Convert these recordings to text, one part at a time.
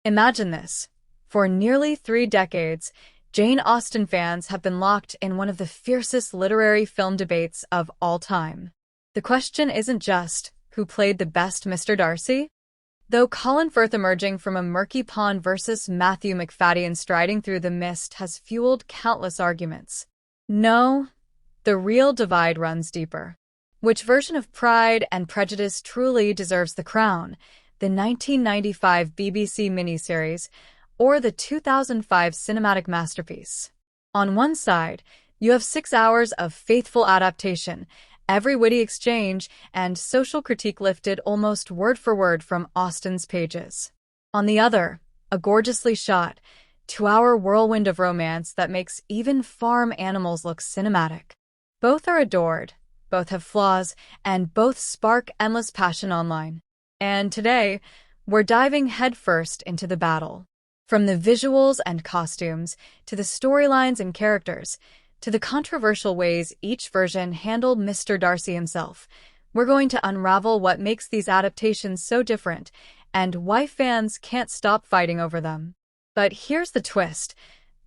Imagine this. For nearly 3 decades, Jane Austen fans have been locked in one of the fiercest literary film debates of all time. The question isn't just, who played the best Mr. Darcy? Though Colin Firth emerging from a murky pond versus Matthew Macfadyen striding through the mist has fueled countless arguments. No, the real divide runs deeper. Which version of Pride and Prejudice truly deserves the crown? The 1995 BBC miniseries or the 2005 cinematic masterpiece? On one side, you have 6 hours of faithful adaptation, every witty exchange and social critique lifted almost word for word from Austen's pages. On the other, a gorgeously shot, 2-hour whirlwind of romance that makes even farm animals look cinematic. Both are adored, both have flaws, and both spark endless passion online. And today, we're diving headfirst into the battle. From the visuals and costumes, to the storylines and characters, to the controversial ways each version handled Mr. Darcy himself, we're going to unravel what makes these adaptations so different and why fans can't stop fighting over them. But here's the twist.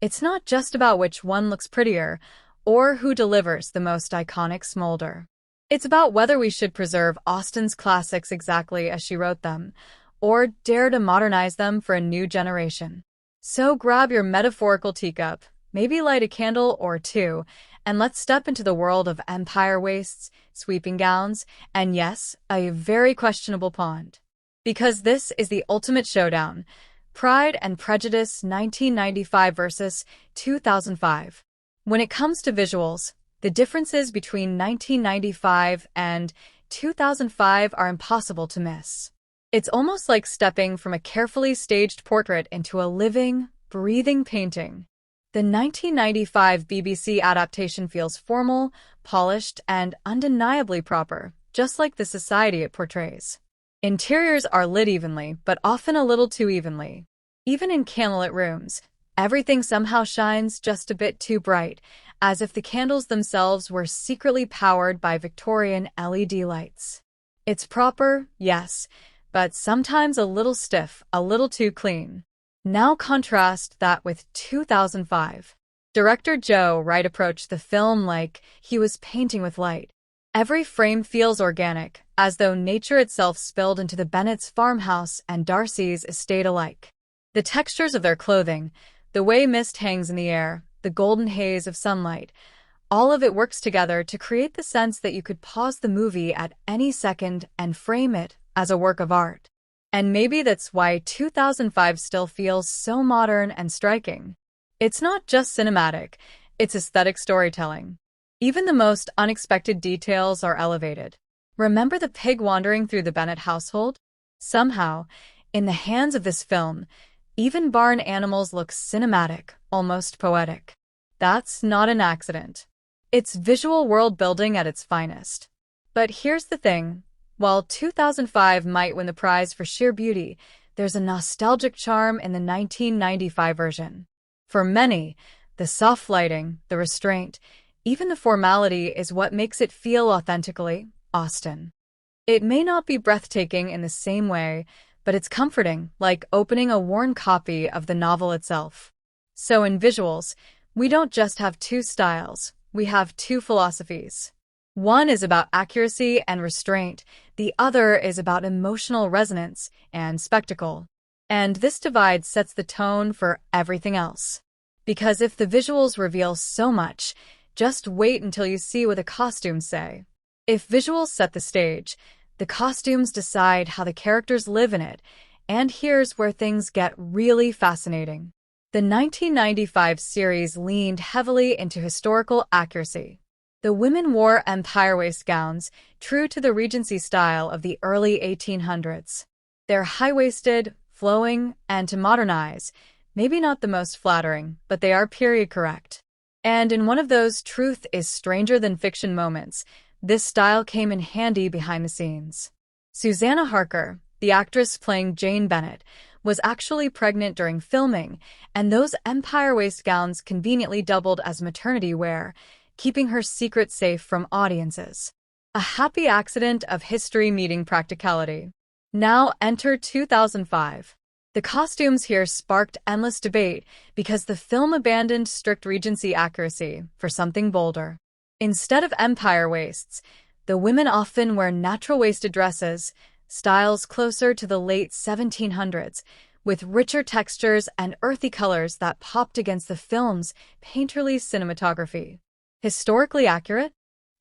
It's not just about which one looks prettier or who delivers the most iconic smolder. It's about whether we should preserve Austen's classics exactly as she wrote them, or dare to modernize them for a new generation. So grab your metaphorical teacup, maybe light a candle or two, and let's step into the world of empire waists, sweeping gowns, and yes, a very questionable pond. Because this is the ultimate showdown. Pride and Prejudice 1995 versus 2005. When it comes to visuals, the differences between 1995 and 2005 are impossible to miss. It's almost like stepping from a carefully staged portrait into a living, breathing painting. The 1995 BBC adaptation feels formal, polished, and undeniably proper, just like the society it portrays. Interiors are lit evenly, but often a little too evenly. Even in candlelit rooms, everything somehow shines just a bit too bright, as if the candles themselves were secretly powered by Victorian LED lights. It's proper, yes, but sometimes a little stiff, a little too clean. Now contrast that with 2005. Director Joe Wright approached the film like he was painting with light. Every frame feels organic, as though nature itself spilled into the Bennets' farmhouse and Darcy's estate alike. The textures of their clothing, the way mist hangs in the air, the golden haze of sunlight, all of it works together to create the sense that you could pause the movie at any second and frame it as a work of art. And maybe that's why 2005 still feels so modern and striking. It's not just cinematic, it's aesthetic storytelling. Even the most unexpected details are elevated. Remember the pig wandering through the Bennet household? Somehow, in the hands of this film, even barn animals look cinematic, almost poetic. That's not an accident. It's visual world building at its finest. But here's the thing. While 2005 might win the prize for sheer beauty, there's a nostalgic charm in the 1995 version. For many, the soft lighting, the restraint, even the formality is what makes it feel authentically Austen. It may not be breathtaking in the same way, but it's comforting, like opening a worn copy of the novel itself. So in visuals, we don't just have two styles, we have two philosophies. One is about accuracy and restraint, the other is about emotional resonance and spectacle. And this divide sets the tone for everything else. Because if the visuals reveal so much, just wait until you see what the costumes say. If visuals set the stage, the costumes decide how the characters live in it, and here's where things get really fascinating. The 1995 series leaned heavily into historical accuracy. The women wore empire waist gowns, true to the Regency style of the early 1800s. They're high-waisted, flowing, and to modernize, maybe not the most flattering, but they are period correct. And in one of those truth is stranger than fiction moments, this style came in handy behind the scenes. Susanna Harker, the actress playing Jane Bennet, was actually pregnant during filming, and those empire waist gowns conveniently doubled as maternity wear, keeping her secret safe from audiences. A happy accident of history meeting practicality. Now enter 2005. The costumes here sparked endless debate because the film abandoned strict Regency accuracy for something bolder. Instead of empire waists, the women often wear natural waisted dresses, styles closer to the late 1700s, with richer textures and earthy colors that popped against the film's painterly cinematography. Historically accurate?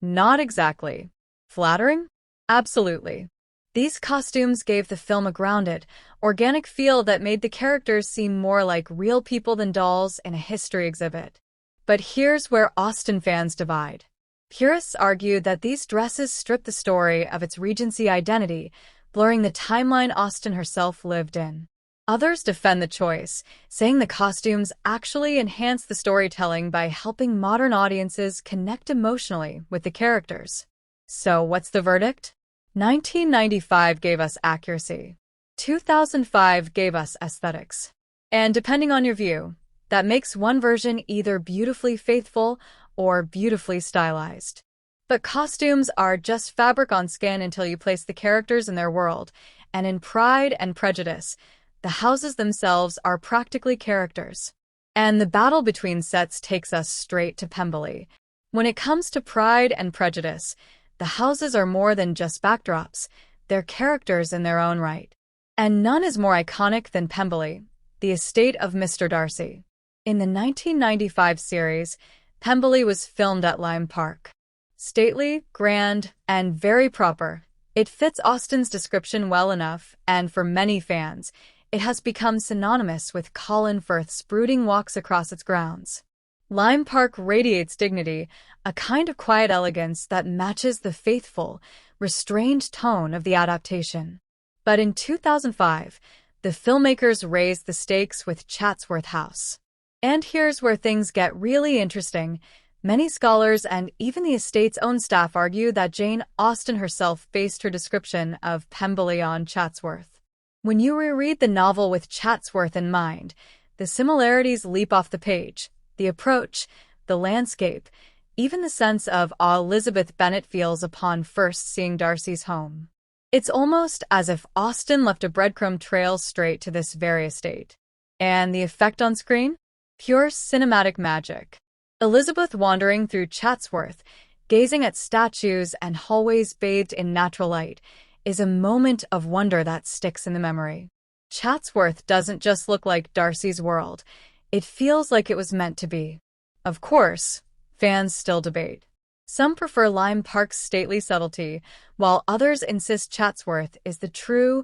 Not exactly. Flattering? Absolutely. These costumes gave the film a grounded, organic feel that made the characters seem more like real people than dolls in a history exhibit. But here's where Austen fans divide. Purists argue that these dresses strip the story of its Regency identity, blurring the timeline Austen herself lived in. Others defend the choice, saying the costumes actually enhance the storytelling by helping modern audiences connect emotionally with the characters. So what's the verdict? 1995 gave us accuracy. 2005 gave us aesthetics. And depending on your view, that makes one version either beautifully faithful or beautifully stylized. But costumes are just fabric on skin until you place the characters in their world, and in Pride and Prejudice, the houses themselves are practically characters. And the battle between sets takes us straight to Pemberley. When it comes to Pride and Prejudice, the houses are more than just backdrops, they're characters in their own right. And none is more iconic than Pemberley, the estate of Mr. Darcy. In the 1995 series, Pemberley was filmed at Lyme Park. Stately, grand, and very proper, it fits Austen's description well enough, and for many fans, it has become synonymous with Colin Firth's brooding walks across its grounds. Lyme Park radiates dignity, a kind of quiet elegance that matches the faithful, restrained tone of the adaptation. But in 2005, the filmmakers raised the stakes with Chatsworth House. And here's where things get really interesting. Many scholars and even the estate's own staff argue that Jane Austen herself based her description of Pemberley on Chatsworth. When you reread the novel with Chatsworth in mind, the similarities leap off the page. The approach, the landscape, even the sense of awe Elizabeth Bennet feels upon first seeing Darcy's home. It's almost as if Austen left a breadcrumb trail straight to this very estate. And the effect on screen? Pure cinematic magic. Elizabeth wandering through Chatsworth, gazing at statues and hallways bathed in natural light, is a moment of wonder that sticks in the memory. Chatsworth doesn't just look like Darcy's world. It feels like it was meant to be. Of course, fans still debate. Some prefer Lyme Park's stately subtlety, while others insist Chatsworth is the true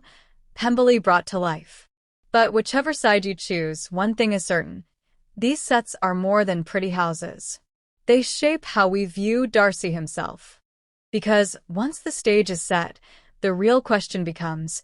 Pemberley brought to life. But whichever side you choose, one thing is certain. These sets are more than pretty houses. They shape how we view Darcy himself. Because once the stage is set, the real question becomes,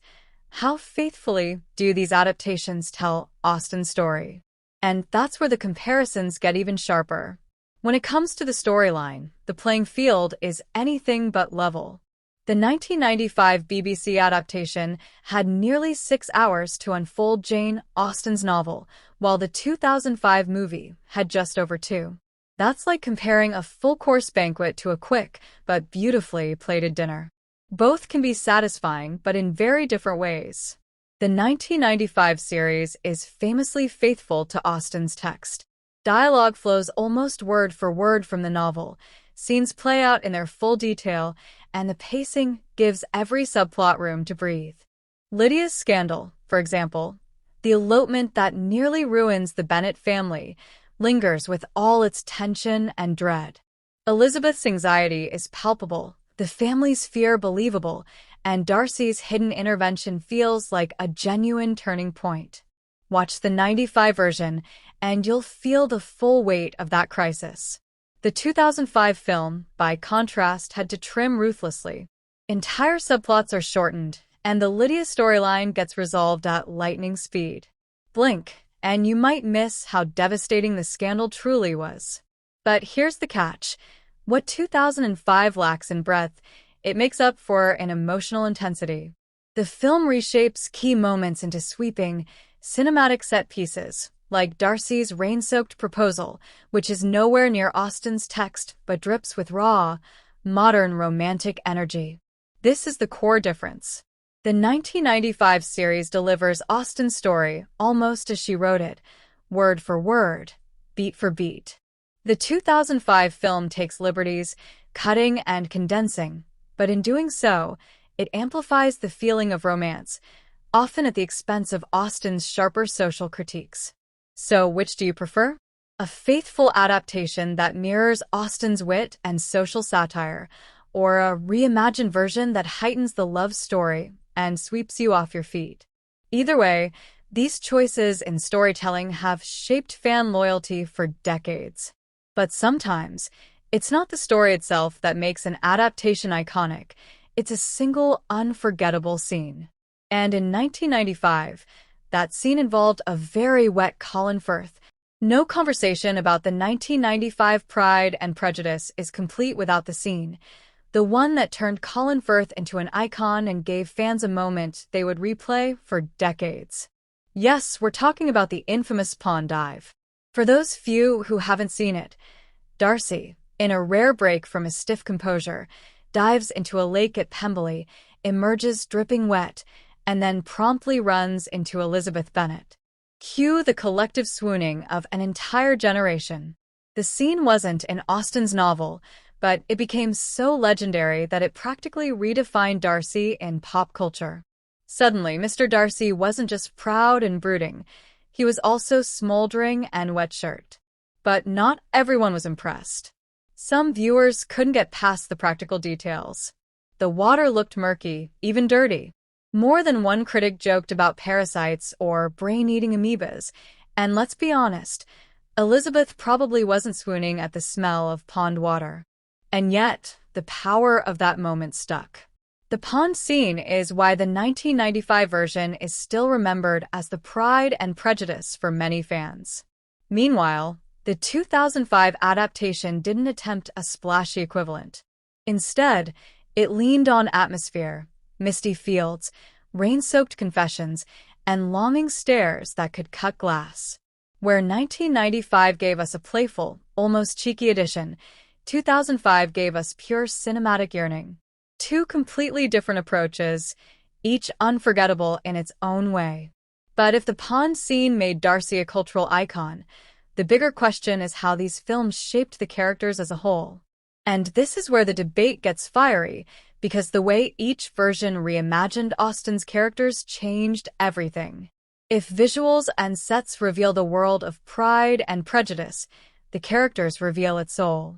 how faithfully do these adaptations tell Austen's story? And that's where the comparisons get even sharper. When it comes to the storyline, the playing field is anything but level. The 1995 BBC adaptation had nearly 6 hours to unfold Jane Austen's novel, while the 2005 movie had just over 2. That's like comparing a full-course banquet to a quick but beautifully plated dinner. Both can be satisfying, but in very different ways. The 1995 series is famously faithful to Austen's text. Dialogue flows almost word for word from the novel, scenes play out in their full detail, and the pacing gives every subplot room to breathe. Lydia's scandal, for example, the elopement that nearly ruins the Bennet family, lingers with all its tension and dread. Elizabeth's anxiety is palpable, the family's fear believable, and Darcy's hidden intervention feels like a genuine turning point. Watch the 95 version, and you'll feel the full weight of that crisis. The 2005 film, by contrast, had to trim ruthlessly. Entire subplots are shortened, and the Lydia storyline gets resolved at lightning speed. Blink, and you might miss how devastating the scandal truly was. But here's the catch. What 2005 lacks in breadth, it makes up for in emotional intensity. The film reshapes key moments into sweeping, cinematic set pieces, like Darcy's rain-soaked proposal, which is nowhere near Austen's text but drips with raw, modern romantic energy. This is the core difference. The 1995 series delivers Austen's story almost as she wrote it, word for word, beat for beat. The 2005 film takes liberties, cutting and condensing, but in doing so, it amplifies the feeling of romance, often at the expense of Austen's sharper social critiques. So, which do you prefer? A faithful adaptation that mirrors Austen's wit and social satire, or a reimagined version that heightens the love story and sweeps you off your feet? Either way, these choices in storytelling have shaped fan loyalty for decades. But sometimes, it's not the story itself that makes an adaptation iconic, it's a single unforgettable scene. And in 1995, that scene involved a very wet Colin Firth. No conversation about the 1995 Pride and Prejudice is complete without the scene, the one that turned Colin Firth into an icon and gave fans a moment they would replay for decades. Yes, we're talking about the infamous pond dive. For those few who haven't seen it, Darcy, in a rare break from his stiff composure, dives into a lake at Pemberley, emerges dripping wet, and then promptly runs into Elizabeth Bennet. Cue the collective swooning of an entire generation. The scene wasn't in Austen's novel, but it became so legendary that it practically redefined Darcy in pop culture. Suddenly, Mr. Darcy wasn't just proud and brooding, he was also smoldering and wet-shirt. But not everyone was impressed. Some viewers couldn't get past the practical details. The water looked murky, even dirty. More than one critic joked about parasites or brain-eating amoebas, and let's be honest, Elizabeth probably wasn't swooning at the smell of pond water. And yet, the power of that moment stuck. The pond scene is why the 1995 version is still remembered as the Pride and Prejudice for many fans. Meanwhile, the 2005 adaptation didn't attempt a splashy equivalent. Instead, it leaned on atmosphere, misty fields, rain-soaked confessions, and longing stares that could cut glass. Where 1995 gave us a playful, almost cheeky edition, 2005 gave us pure cinematic yearning. Two completely different approaches, each unforgettable in its own way. But if the pond scene made Darcy a cultural icon, the bigger question is how these films shaped the characters as a whole. And this is where the debate gets fiery, because the way each version reimagined Austen's characters changed everything. If visuals and sets reveal the world of Pride and Prejudice, the characters reveal its soul.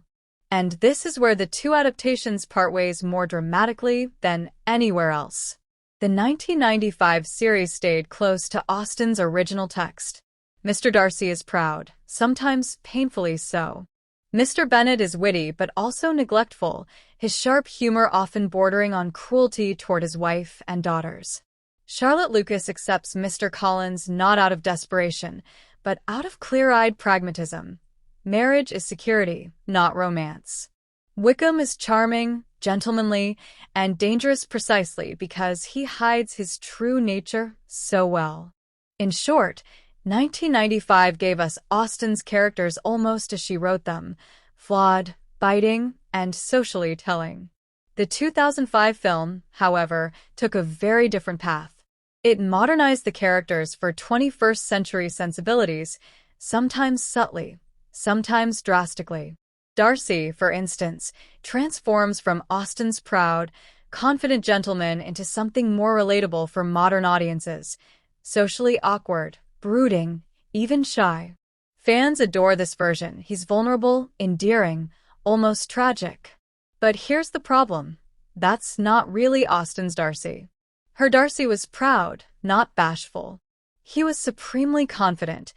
And this is where the two adaptations part ways more dramatically than anywhere else. The 1995 series stayed close to Austen's original text. Mr. Darcy is proud, sometimes painfully so. Mr. Bennet is witty but also neglectful, his sharp humor often bordering on cruelty toward his wife and daughters. Charlotte Lucas accepts Mr. Collins not out of desperation, but out of clear-eyed pragmatism. Marriage is security, not romance. Wickham is charming, gentlemanly, and dangerous precisely because he hides his true nature so well. In short, 1995 gave us Austen's characters almost as she wrote them, flawed, biting, and socially telling. The 2005 film, however, took a very different path. It modernized the characters for 21st century sensibilities, sometimes subtly, sometimes drastically. Darcy, for instance, transforms from Austen's proud, confident gentleman into something more relatable for modern audiences, socially awkward, brooding, even shy. Fans adore this version. He's vulnerable, endearing, almost tragic. But here's the problem. That's not really Austen's Darcy. Her Darcy was proud, not bashful. He was supremely confident,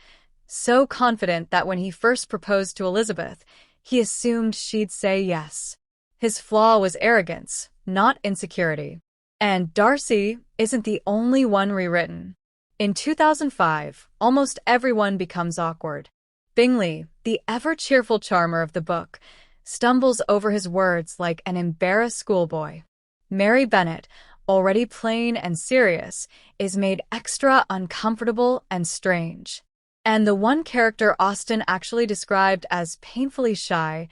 so confident that when he first proposed to Elizabeth, he assumed she'd say yes. His flaw was arrogance, not insecurity. And Darcy isn't the only one rewritten. In 2005, almost everyone becomes awkward. Bingley, the ever-cheerful charmer of the book, stumbles over his words like an embarrassed schoolboy. Mary Bennet, already plain and serious, is made extra uncomfortable and strange. And the one character Austen actually described as painfully shy,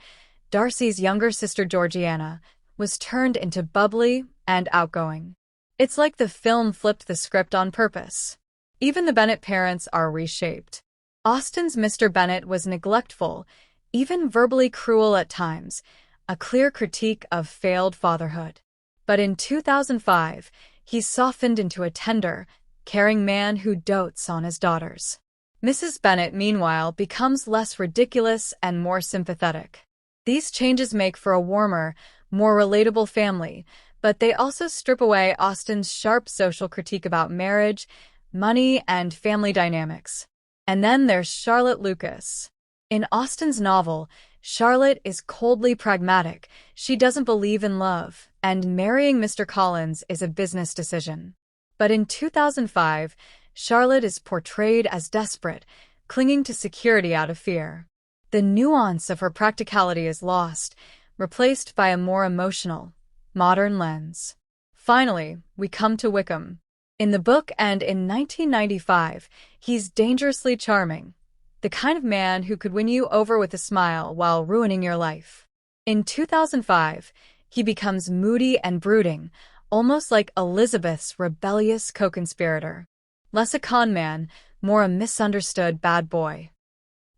Darcy's younger sister Georgiana, was turned into bubbly and outgoing. It's like the film flipped the script on purpose. Even the Bennet parents are reshaped. Austen's Mr. Bennet was neglectful, even verbally cruel at times, a clear critique of failed fatherhood. But in 2005, he's softened into a tender, caring man who dotes on his daughters. Mrs. Bennet, meanwhile, becomes less ridiculous and more sympathetic. These changes make for a warmer, more relatable family, but they also strip away Austen's sharp social critique about marriage, money, and family dynamics. And then there's Charlotte Lucas. In Austen's novel, Charlotte is coldly pragmatic. She doesn't believe in love, and marrying Mr. Collins is a business decision. But in 2005, Charlotte is portrayed as desperate, clinging to security out of fear. The nuance of her practicality is lost, replaced by a more emotional, modern lens. Finally, we come to Wickham. In the book and in 1995, he's dangerously charming, the kind of man who could win you over with a smile while ruining your life. In 2005, he becomes moody and brooding, almost like Elizabeth's rebellious co-conspirator. Less a con man, more a misunderstood bad boy.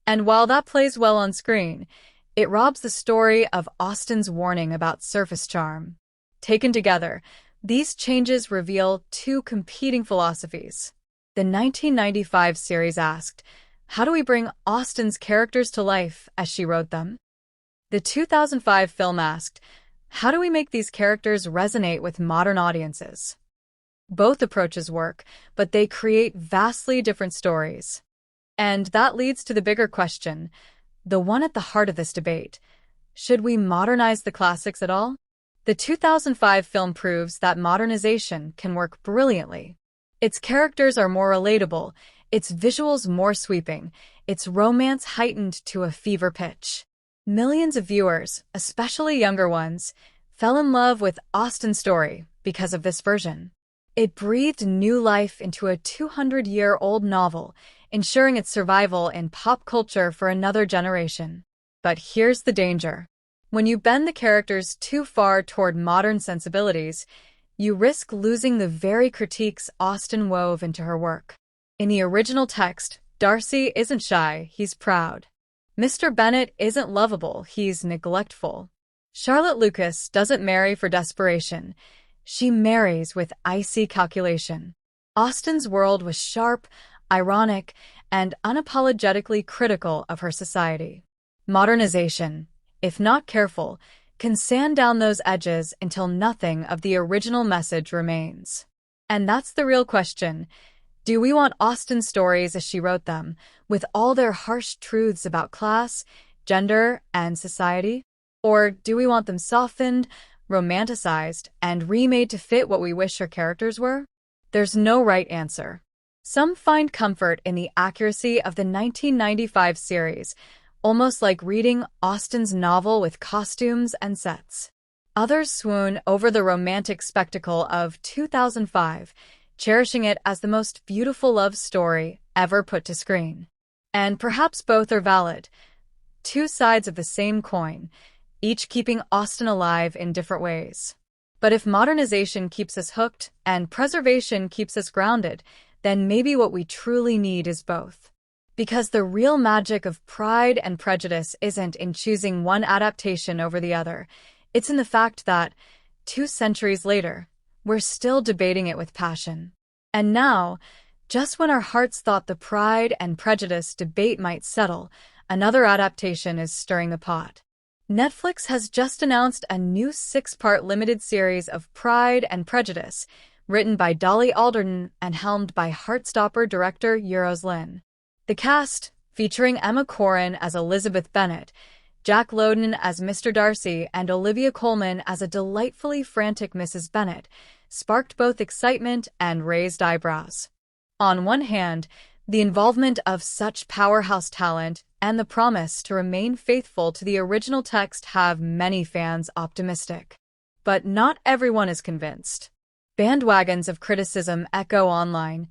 And while that plays well on screen, it robs the story of Austen's warning about surface charm. Taken together, these changes reveal two competing philosophies. The 1995 series asked, how do we bring Austen's characters to life as she wrote them? The 2005 film asked, how do we make these characters resonate with modern audiences? Both approaches work, but they create vastly different stories. And that leads to the bigger question, the one at the heart of this debate. Should we modernize the classics at all? The 2005 film proves that modernization can work brilliantly. Its characters are more relatable, its visuals more sweeping, its romance heightened to a fever pitch. Millions of viewers, especially younger ones, fell in love with Austen's story because of this version. It breathed new life into a 200-year-old novel, ensuring its survival in pop culture for another generation. But here's the danger. When you bend the characters too far toward modern sensibilities, you risk losing the very critiques Austen wove into her work. In the original text, Darcy isn't shy, he's proud. Mr. Bennet isn't lovable, he's neglectful. Charlotte Lucas doesn't marry for desperation. She marries with icy calculation. Austen's world was sharp, ironic, and unapologetically critical of her society. Modernization, if not careful, can sand down those edges until nothing of the original message remains. And that's the real question. Do we want Austen's stories as she wrote them, with all their harsh truths about class, gender, and society? Or do we want them softened, romanticized, and remade to fit what we wish her characters were? There's no right answer. Some find comfort in the accuracy of the 1995 series, almost like reading Austen's novel with costumes and sets. Others swoon over the romantic spectacle of 2005, cherishing it as the most beautiful love story ever put to screen. And perhaps both are valid. Two sides of the same coin, each keeping Austen alive in different ways. But if modernization keeps us hooked and preservation keeps us grounded, then maybe what we truly need is both. Because the real magic of Pride and Prejudice isn't in choosing one adaptation over the other. It's in the fact that, 2 centuries later, we're still debating it with passion. And now, just when our hearts thought the Pride and Prejudice debate might settle, another adaptation is stirring the pot. Netflix has just announced a new 6-part limited series of Pride and Prejudice, written by Dolly Alderton and helmed by Heartstopper director Euros Lynn. The cast, featuring Emma Corrin as Elizabeth Bennet, Jack Lowden as Mr. Darcy, and Olivia Colman as a delightfully frantic Mrs. Bennet, sparked both excitement and raised eyebrows. On one hand, the involvement of such powerhouse talent and the promise to remain faithful to the original text have many fans optimistic. But not everyone is convinced. Bandwagons of criticism echo online.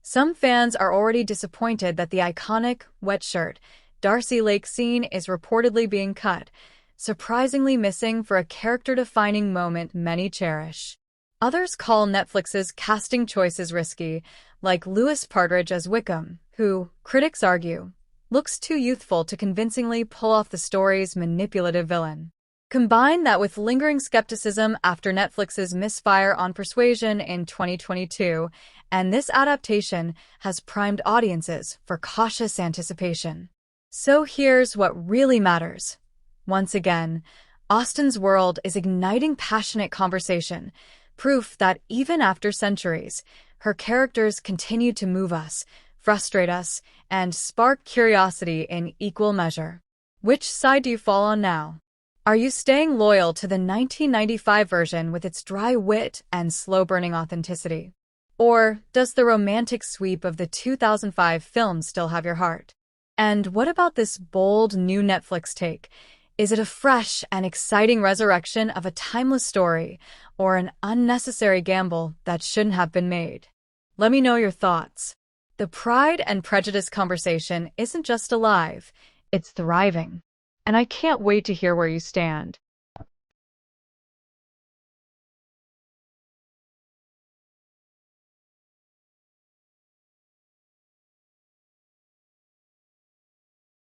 Some fans are already disappointed that the iconic wet shirt Darcy Lake scene is reportedly being cut, surprisingly missing for a character-defining moment many cherish. Others call Netflix's casting choices risky, like Lewis Partridge as Wickham, who, critics argue, looks too youthful to convincingly pull off the story's manipulative villain. Combine that with lingering skepticism after Netflix's misfire on Persuasion in 2022, and this adaptation has primed audiences for cautious anticipation. So here's what really matters. Once again, Austen's world is igniting passionate conversation, proof that even after centuries, her characters continue to move us, frustrate us, and spark curiosity in equal measure. Which side do you fall on now? Are you staying loyal to the 1995 version with its dry wit and slow-burning authenticity? Or does the romantic sweep of the 2005 film still have your heart? And what about this bold new Netflix take? Is it a fresh and exciting resurrection of a timeless story, or an unnecessary gamble that shouldn't have been made? Let me know your thoughts. The Pride and Prejudice conversation isn't just alive, it's thriving. And I can't wait to hear where you stand.